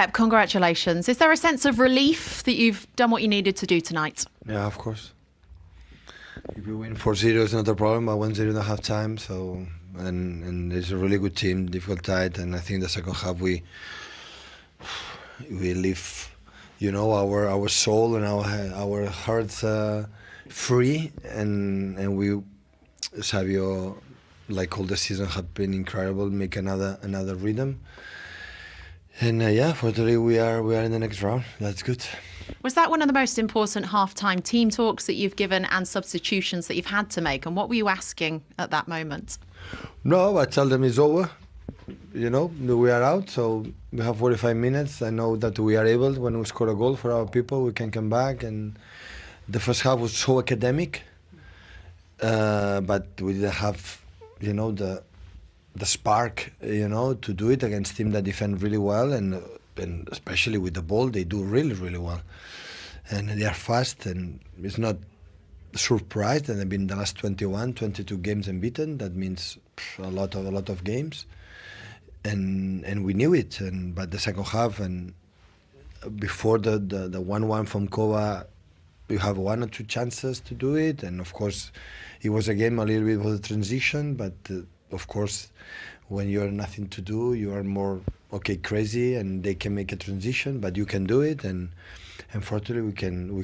Pep, congratulations. Is there a sense of relief that you've done what you needed to do tonight? Yeah, of course. If you win 4-0, it's not a problem, but 1-0 in the half time. So, and it's a really good team, difficult tight, and I think the second half we leave, our soul and our hearts free, and we, Savio, like all the season, have been incredible. Make another rhythm. And fortunately we are in the next round. That's good. Was that one of the most important half-time team talks that you've given and substitutions that you've had to make? And what were you asking at that moment? No, I tell them it's over. We are out, so we have 45 minutes. I know that we are able, when we score a goal for our people, we can come back. And the first half was so academic, but we didn't have, the spark, to do it against teams that defend really well, and especially with the ball, they do really, really well. And they are fast, and it's not a surprise that they've been the last 22 games unbeaten. That means a lot of games, and we knew it. But the second half, and before the 1-1 from Kova, we have 1 or 2 chances to do it, and of course, it was a game a little bit of a transition, but. Of course, when you have nothing to do, you are more crazy, and they can make a transition, but you can do it, and fortunately we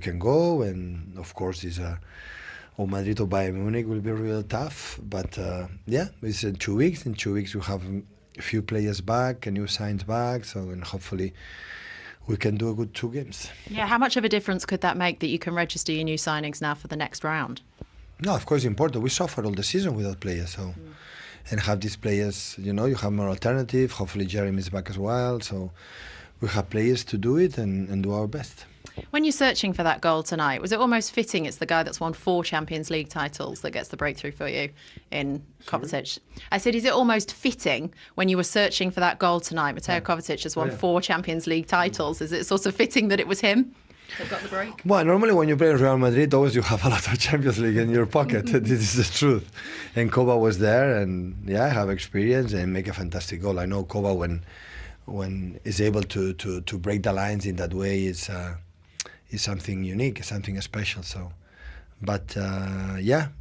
can go. And of course, it's Madrid or Bayern Munich will be real tough, but it's in 2 weeks. In 2 weeks, we have a few players back, a new signs back, and hopefully we can do a good 2 games. Yeah, how much of a difference could that make that you can register your new signings now for the next round? No, of course, it's important. We suffered all the season without players, so. And have these players, you have more alternative. Hopefully Jeremy is back as well. So we have players to do it and do our best. When you're searching for that goal tonight, was it almost fitting it's the guy that's won 4 Champions League titles that gets the breakthrough for you in Kovacic? I said, is it almost fitting when you were searching for that goal tonight? Mateo Kovacic has won 4 Champions League titles. Is it sort of fitting that it was him that got the break? Well, normally when you play in Real Madrid, always you have a lot of Champions League in your pocket. This is the truth. And Kova was there, and I have experience and make a fantastic goal. I know Kova when is able to break the lines in that way is something unique, something special. So, but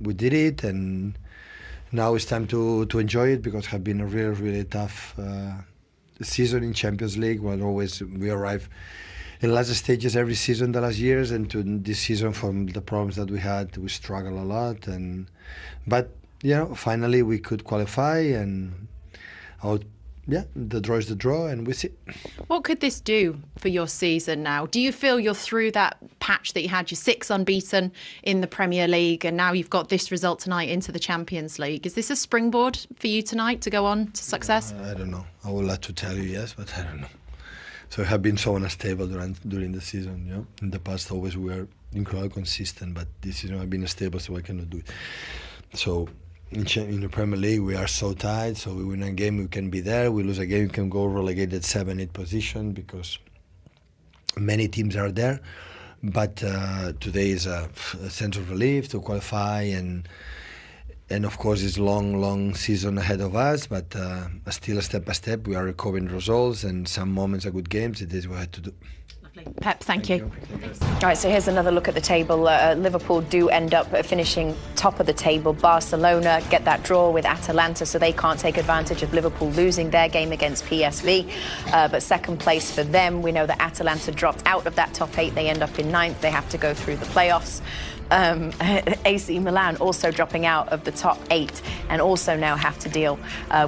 we did it, and now it's time to enjoy it, because it has been a really, really tough season in Champions League. We arrive in last stages every season the last years, and to this season, from the problems that we had, we struggle a lot. But finally we could qualify, and the draw is the draw, and we see. What could this do for your season now? Do you feel you're through that patch that you had? You're 6 unbeaten in the Premier League, and now you've got this result tonight into the Champions League. Is this a springboard for you tonight to go on to success? I don't know. I would like to tell you yes, but I don't know. So I have been so unstable during the season. In the past, always we were incredibly consistent, but this season I've been unstable, so I cannot do it. So in the Premier League, we are so tight. So we win a game, we can be there. We lose a game, we can go relegated 7-8 position, because many teams are there. But today is a sense of relief to qualify, and of course, it's long season ahead of us, but still step by step, we are recovering results, and some moments are good games. It is what we had to do. Lovely. Pep, thank you. All right, so here's another look at the table. Liverpool do end up finishing top of the table. Barcelona get that draw with Atalanta, so they can't take advantage of Liverpool losing their game against PSV. But second place for them, we know that Atalanta dropped out of that top 8. They end up in 9th. They have to go through the playoffs. AC Milan also dropping out of the top 8 and also now have to deal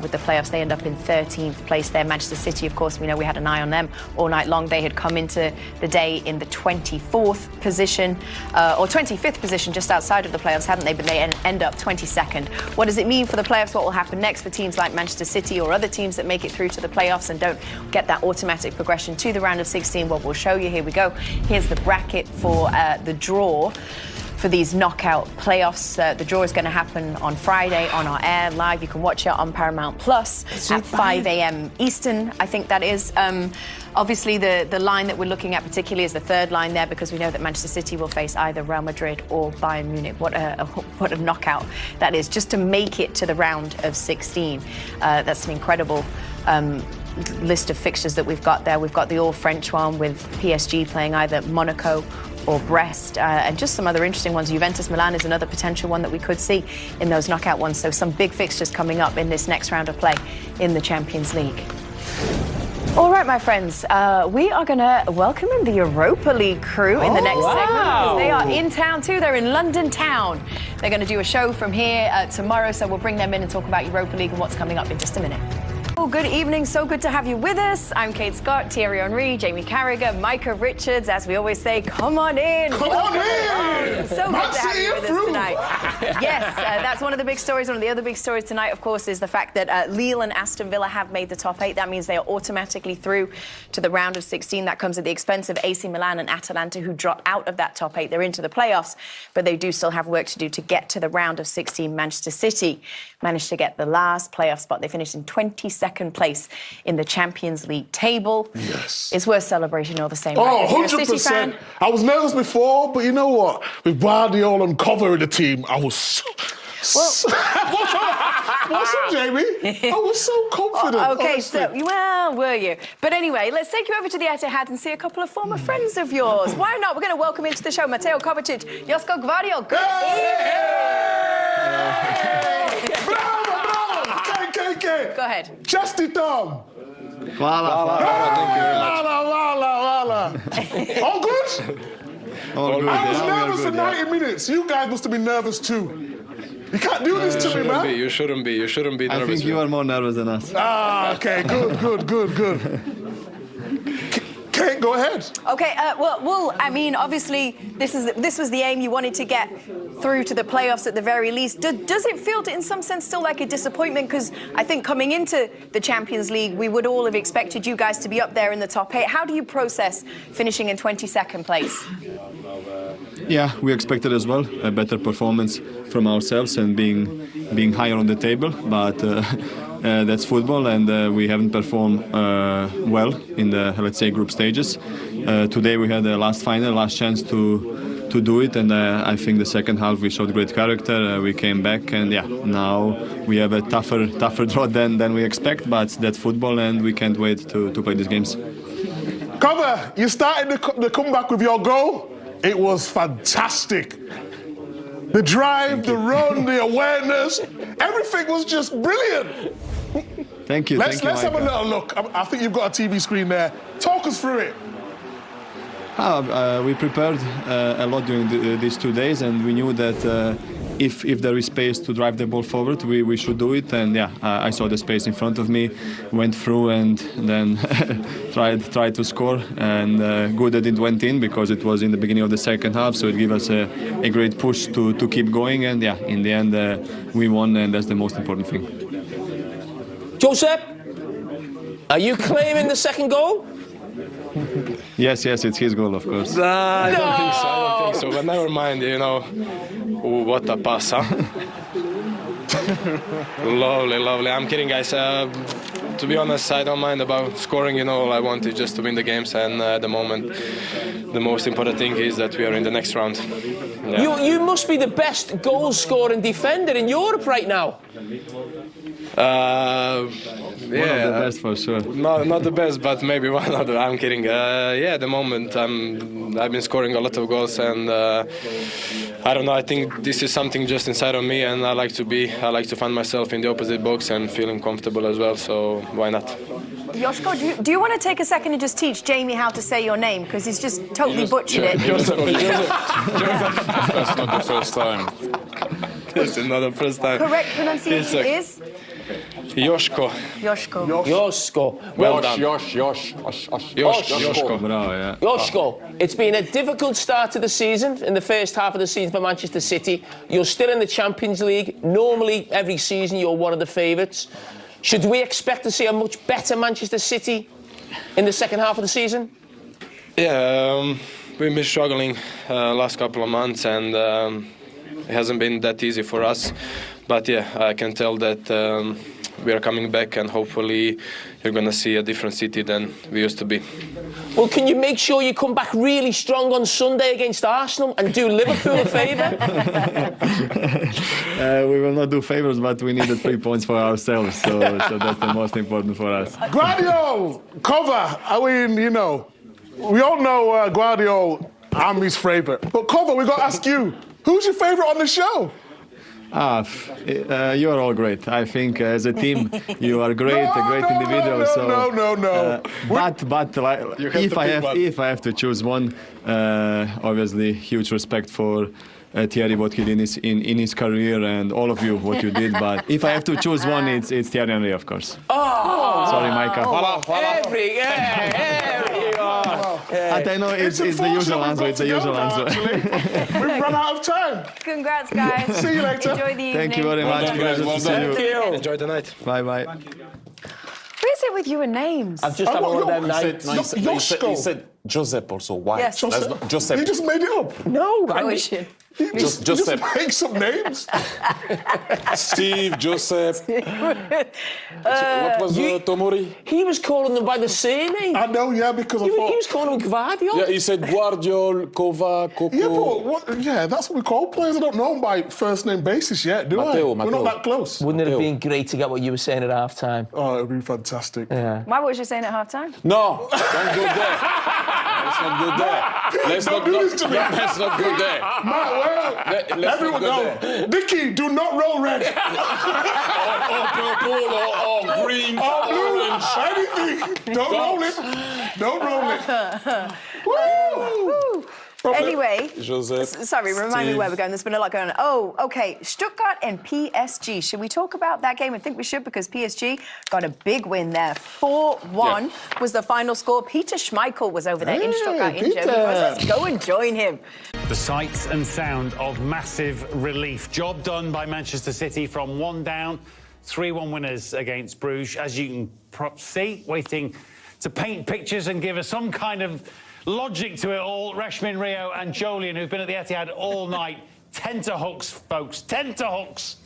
with the playoffs. They end up in 13th place there. Manchester City, of course, we know we had an eye on them all night long. They had come into the day in the 24th position or 25th position, just outside of the playoffs, hadn't they? But they end up 22nd. What does it mean for the playoffs? What will happen next for teams like Manchester City or other teams that make it through to the playoffs and don't get that automatic progression to the round of 16? Well, we'll show you. Here we go. Here's the bracket for the draw for these knockout playoffs. The draw is going to happen on Friday on our air live. You can watch it on Paramount Plus at 5 a.m. Eastern, I think that is. Obviously, the line that we're looking at particularly is the third line there, because we know that Manchester City will face either Real Madrid or Bayern Munich. What a knockout that is, just to make it to the round of 16. That's an incredible list of fixtures that we've got there. We've got the all-French one with PSG playing either Monaco or Brest, and just some other interesting ones. Juventus Milan is another potential one that we could see in those knockout ones. So some big fixtures coming up in this next round of play in the Champions League. All right, my friends, we are going to welcome in the Europa League crew in the next segment, because they are in town too. They're in London town. They're going to do a show from here tomorrow, so we'll bring them in and talk about Europa League and what's coming up in just a minute. Oh, good evening. So good to have you with us. I'm Kate Scott, Thierry Henry, Jamie Carragher, Micah Richards. As we always say, come on in. Come on in. So good to have you with us tonight. Yes, that's one of the big stories. One of the other big stories tonight, of course, is the fact that Lille and Aston Villa have made the top 8. That means they are automatically through to the round of 16. That comes at the expense of AC Milan and Atalanta, who drop out of that top 8. They're into the playoffs, but they do still have work to do to get to the round of 16. Manchester City managed to get the last playoff spot. They finished in 22nd place in the Champions League table. Yes. It's worth celebration all the same. Oh, Right? If you're a City 100%. fan, I was nervous before, but you know what? With Guardiola and Cover in the team, I was so... What's up, Jamie? I was so confident. Okay, honestly. so, well, were you? But anyway, let's take you over to the Etihad and see a couple of former friends of yours. Why not? We're going to welcome into the show Pep Kovacic, Josko Gvardiol. Good KK. Go ahead. Justy Tom. Voila. Thank you very much. All good? All good. I was Yeah, we are nervous for good, yeah. 90 minutes. You guys must have been nervous too. You can't do this to me, man. You shouldn't be nervous. I think you are more nervous than us. Ah, okay, good. Kate, go ahead. Okay, well, I mean, obviously, this was the aim. You wanted to get through to the playoffs at the very least. Does it feel, in some sense, still like a disappointment? Because I think coming into the Champions League, we would all have expected you guys to be up there in the top 8. How do you process finishing in 22nd place? Yeah, we expected as well a better performance from ourselves and being higher on the table, but that's football, and we haven't performed well in the, let's say, group stages. Today we had the last chance to do it, and I think the second half we showed great character. We came back, and yeah, now we have a tougher draw than we expect, but that's football, and we can't wait to play these games. Cover, you started the comeback with your goal. It was fantastic. The drive, the run, the awareness, everything was just brilliant. Thank you. Let's have a Micah. little look. I think you've got a TV screen there. Talk us through it. We prepared a lot during these 2 days, and we knew that if there is space to drive the ball forward, we should do it. And yeah, I saw the space in front of me, went through, and then tried to score. And good that it went in, because it was in the beginning of the second half, so it gave us a great push to keep going. And yeah, in the end, we won, and that's the most important thing. Josep, are you claiming the second goal? Yes, it's his goal, of course. I don't think so. But never mind. Ooh, what a pass, huh? Lovely. I'm kidding, guys. To be honest, I don't mind about scoring. All I want is just to win the games, and at the moment, the most important thing is that we are in the next round. Yeah. You must be the best goal-scoring defender in Europe right now. One of the best for sure. Not the best, but maybe one of the. I'm kidding. At the moment, I've been scoring a lot of goals, and I don't know. I think this is something just inside of me, and I like to find myself in the opposite box and feeling comfortable as well. So why not? Josko, do you want to take a second and just teach Jamie how to say your name? Because he's just totally butchered it. That's not the first time. This is not the first time. Correct pronunciation is? Josko. Josko. Well done. Josko. Bravo, yeah. Josko, it's been a difficult start to the season, in the first half of the season for Manchester City. You're still in the Champions League. Normally, every season, you're one of the favourites. Should we expect to see a much better Manchester City in the second half of the season? Yeah, we've been struggling last couple of months, and it hasn't been that easy for us yeah, I can tell that we are coming back, and hopefully you're going to see a different City than we used to be. Well, can you make sure you come back really strong on Sunday against Arsenal and do Liverpool a favour? We will not do favours, but we needed 3 points for ourselves, so that's the most important for us. Guardiola, Kova, I mean, you know, we all know Guardiola, I'm his favourite. But Kova, we got to ask you, who's your favourite on the show? You are all great. I think as a team, you are great, a great individual. No. But like, if I have to choose one, obviously huge respect for Thierry, what he did in his career, and all of you, what you did. But if I have to choose one, it's Thierry Henry, of course. Oh! Sorry, Micah. I know it's the usual answer. It's the usual answer. We've run out of time. Congrats, guys. See you later. Enjoy the evening. Thank you very much. Pleasure to see you. Enjoy the night. Bye-bye. What is it with you and names? I've just had one of them nights. You said Joseph also. Why? Yes. Joseph. You just made it up. No, You just make some names. Steve, Joseph. What was Tomori? He was calling them by the surname. I know, yeah, because He was calling them Guardiola. Yeah, he said Guardiol, Kova, Coco. Yeah, but that's what we call players. I don't know them by first name basis yet, do I? Matteo. We're not that close. Wouldn't it have been great to get what you were saying at half time? Oh, it'd be fantastic. Yeah. Why was you saying at half time? No, don't go there. Let's not go there. Let's not go there. Matt, well, everyone know. Nicky, do not roll red. or purple, or green, or blue, orange. anything. Don't roll it. Don't roll it. Woo! Anyway, Joseph, sorry, remind me where we're going. There's been a lot going on. Oh, okay. Stuttgart and PSG. Should we talk about that game? I think we should, because PSG got a big win there. 4-1 was the final score. Peter Schmeichel was over there in Stuttgart in Germany. Let's go and join him. The sights and sound of massive relief. Job done by Manchester City from 1 down, 3-1 winners against Bruges. As you can see, waiting to paint pictures and give us some kind of logic to it all, Reshmin, Rio and Jolien, who've been at the Etihad all night. Tenterhooks, folks, tenterhooks.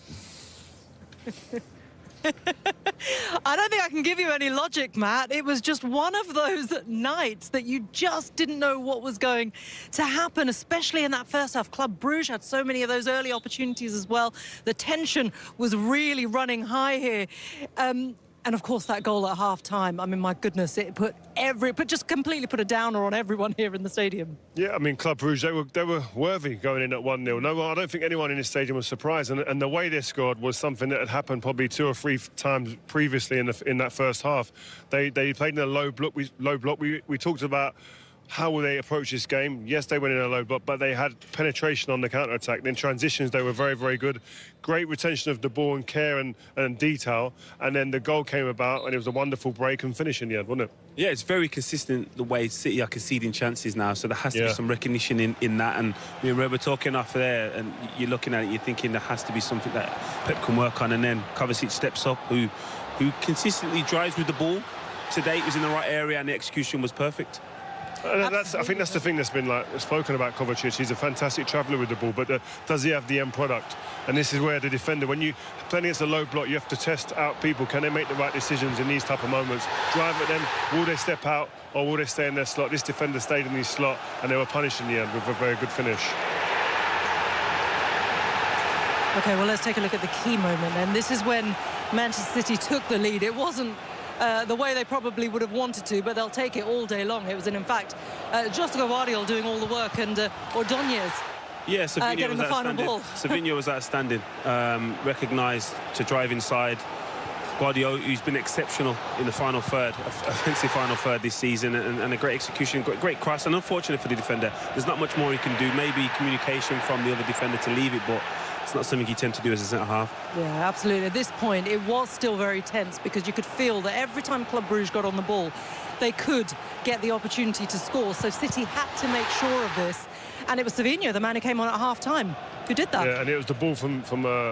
I don't think I can give you any logic, Matt. It was just one of those nights that you just didn't know what was going to happen, especially in that first half. Club Brugge had so many of those early opportunities as well. The tension was really running high here. And of course, that goal at half-time, I mean, my goodness, it just completely put a downer on everyone here in the stadium. Yeah, I mean, Club Brugge, they were worthy going in at 1-0. No, I don't think anyone in this stadium was surprised. And the way they scored was something that had happened probably 2 or 3 times previously in that first half. They played in a low block. We talked about how will they approach this game. Yes, they went in a low block, but they had penetration on the counter-attack. In transitions, they were very, very good. Great retention of the ball and care and detail. And then the goal came about, and it was a wonderful break and finish in the end, wasn't it? Yeah, it's very consistent the way City are conceding chances now, so there has to be some recognition in that. And me and Red were talking after there, and you're looking at it, you're thinking there has to be something that Pep can work on. And then Kovacic steps up, who consistently drives with the ball. Today it was in the right area, and the execution was perfect. I think that's the thing that's been spoken about Kovacic. He's a fantastic traveller with the ball, but does he have the end product? And this is where the defender, when you play against a low block, you have to test out people. Can they make the right decisions in these type of moments? Drive at them, will they step out or will they stay in their slot? This defender stayed in his slot and they were punished in the end with a very good finish. OK, well, let's take a look at the key moment. And this is when Manchester City took the lead. It wasn't the way they probably would have wanted to, but they'll take it all day long. It was, in fact, José Guardiola doing all the work and Ordóñez getting the final ball. Savinho was outstanding, recognised to drive inside. Guardiola, who's been exceptional in the final third, offensive final third this season, and a great execution, great cross, and unfortunate for the defender. There's not much more he can do. Maybe communication from the other defender to leave it, but it's not something you tend to do as a centre-half. Yeah, absolutely. At this point, it was still very tense because you could feel that every time Club Brugge got on the ball, they could get the opportunity to score. So City had to make sure of this. And it was Savinho, the man who came on at half-time, who did that. Yeah, and it was the ball from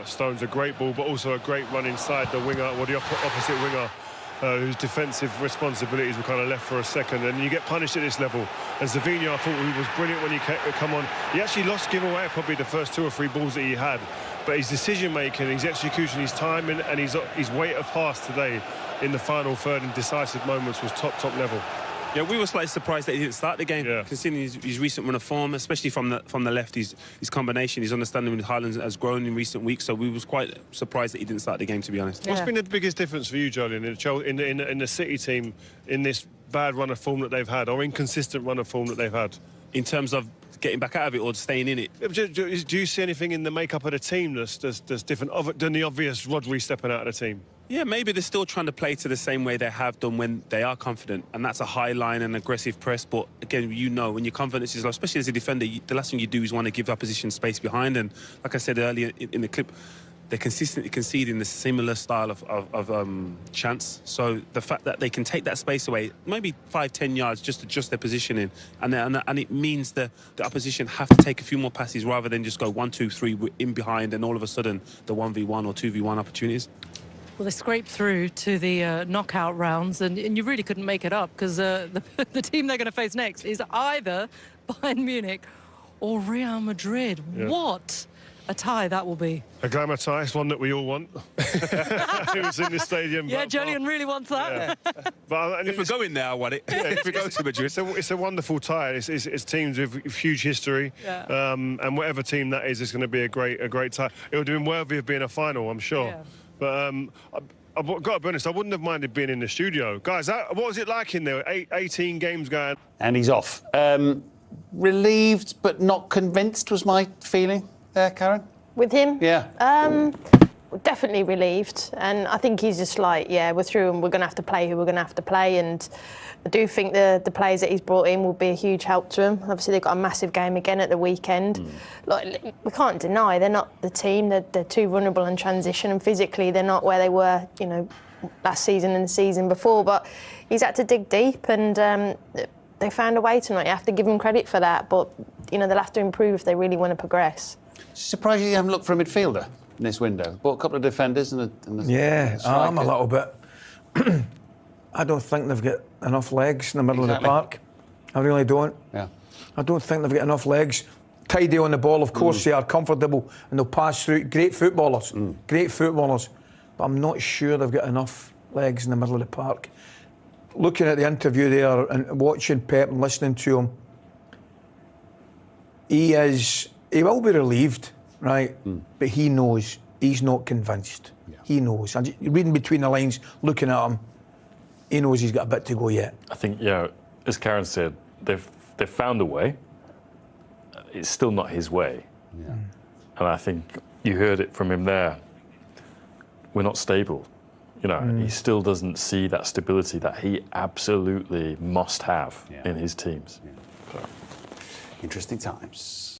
Stones, a great ball, but also a great run inside the winger, or the opposite winger, whose defensive responsibilities were kind of left for a second, and you get punished at this level. And Savinho, I thought he was brilliant when he come on. He actually give away probably the first 2 or 3 balls that he had, but his decision-making, his execution, his timing and his weight of pass today in the final third and decisive moments was top level. Yeah, we were slightly surprised that he didn't start the game, considering his recent run of form, especially from the left. His combination, his understanding with Highlands has grown in recent weeks, so we was quite surprised that he didn't start the game, to be honest. What's been the biggest difference for you, Jolien, in the City team in this bad run of form that they've had, or inconsistent run of form that they've had? In terms of getting back out of it or staying in it? Do you see anything in the makeup of the team that's different than the obvious Rodri stepping out of the team? Yeah, maybe they're still trying to play to the same way they have done when they are confident, and that's a high line and aggressive press. But again, you know, when your confidence is low, especially as a defender, the last thing you do is want to give opposition space behind. And like I said earlier in the clip, they're consistently conceding the similar style of chance. So the fact that they can take that space away, maybe 5-10 yards, just adjust their positioning, and it means the opposition have to take a few more passes rather than just go 1, 2, 3 in behind, and all of a sudden the 1v1 or 2v1 opportunities. Well, they scraped through to the knockout rounds, and you really couldn't make it up, because the team they're going to face next is either Bayern Munich or Real Madrid. Yeah. What a tie that will be. A glamour tie, it's one that we all want. Who's in the stadium. Yeah, Jolien really wants that. Yeah. But if we're going there, I want it. Yeah, if we go to Madrid. It's a wonderful tie. It's teams with huge history. Yeah. And whatever team that is going to be a great tie. It would have been worthy of being a final, I'm sure. Yeah. But I've got to be honest, I wouldn't have minded being in the studio. Guys, what was it like in there? 18 games going. And he's off. Relieved but not convinced was my feeling there, Karen. With him? Yeah. Definitely relieved. And I think he's just like, yeah, we're through and we're going to have to play who we're going to have to play. And I do think the players that he's brought in will be a huge help to him. Obviously, they've got a massive game again at the weekend. Like, we can't deny they're not the team. They're too vulnerable in transition, and physically they're not where they were, you know, last season and the season before. But he's had to dig deep, and they found a way tonight. You have to give them credit for that. But, you know, they'll have to improve if they really want to progress. Surprised you haven't looked for a midfielder in this window. Bought a couple of defenders and a yeah, I'm a little bit. I don't think they've got enough legs in the middle of the park. I really don't. Yeah. I don't think they've got enough legs. Tidy on the ball, of course they are, comfortable, and they'll pass through. Great footballers, great footballers. But I'm not sure they've got enough legs in the middle of the park. Looking at the interview there and watching Pep and listening to him, he will be relieved, right? But he knows he's not convinced. Yeah. He knows. And reading between the lines, looking at him, he knows he's got a bit to go yet. I think, yeah, as Karen said, they've found a way. It's still not his way. Yeah. And I think you heard it from him there. We're not stable. You know, he still doesn't see that stability that he absolutely must have in his teams. Yeah. So. Interesting times.